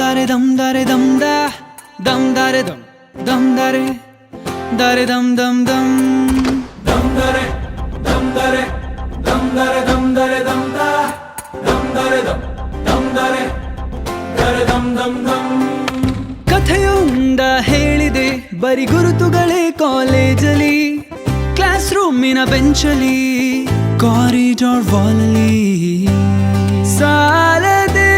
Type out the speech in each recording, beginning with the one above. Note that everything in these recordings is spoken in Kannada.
dare dum dare dum da dum dare dum dare dare dum dum dum dum dare dum dare dum dare dum dare dum da dum dare dum dare dare dum dum dum ಕಥೆಯೊಂದ ಹೇಳಿದೆ ಬರಿ ಗುರುತುಗಳೇ ಕಾಲೇಜಲ್ಲಿ ಕ್ಲಾಸ್ ರೂಮಿನ ಬೆಂಚಲ್ಲಿ ಕಾರಿಡಾರ್ ವಾಲಲ್ಲಿ ಸಾಲದೆ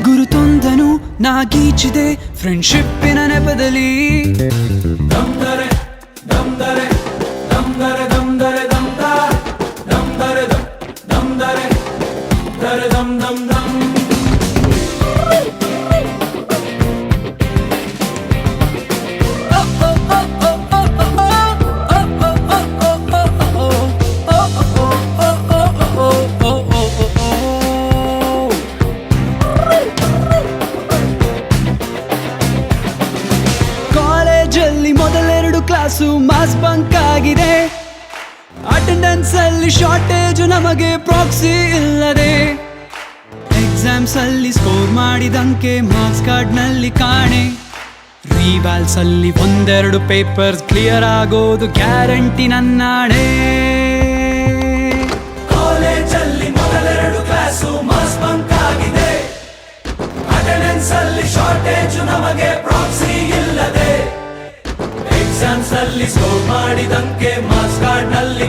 ಗುರುತೊಂದನು ನಾಗೀಚಿದೆ ಫ್ರೆಂಡ್ಶಿಪ್ಪಿನ ನೆಪದಲ್ಲಿ dum dare dum dare dum dare dum dare dum da dum dare dum dare dare dum dum dum ಕಾಲೇಜಲ್ಲಿ ಮೊದಲೆರಡು ಕ್ಲಾಸು ಮಾಸ್ ಬಂಕ್ ಆಗಿದೆ ಅಟೆಂಡೆನ್ಸ್ ಅಲ್ಲಿ ಶಾರ್ಟೇಜ್ ನಮಗೆ ಪ್ರಾಕ್ಸಿ ಇಲ್ಲದೆ ಎಕ್ಸಾಮ್ಸ್ ಅಲ್ಲಿ ಸ್ಕೋರ್ ಮಾಡಿದಂಕೆ ಮಾರ್ಕ್ಸ್ ಕಾರ್ಡ್ ನಲ್ಲಿ ಕಾಣೆ ರಿವ್ಯಾಲ್ಸ್ ಅಲ್ಲಿ ಒಂದೆರಡು ಪೇಪರ್ಸ್ ಕ್ಲಿಯರ್ ಆಗೋದು ಗ್ಯಾರಂಟಿ ನನ್ನಾಣೆ ಕಾಲೇಜಲ್ಲಿ ಮೊದಲೆರಡು ಕ್ಲಾಸು ಮಾಸ್ ಬಂಕ್ ಆಗಿದೆ ಅಟೆಂಡೆನ್ಸ್ ಅಲ್ಲಿ ಶಾರ್ಟೇಜ್ ನಮಗೆ ಪ್ರಾಕ್ಸಿ ಇಲ್ಲದೆ ಎಕ್ಸಾಮ್ಸ್ ಅಲ್ಲಿ ಸ್ಕೋರ್ ಮಾಡಿದಂಕೆ ಮಾರ್ಕ್ಸ್ ಕಾರ್ಡ್ ನಲ್ಲಿ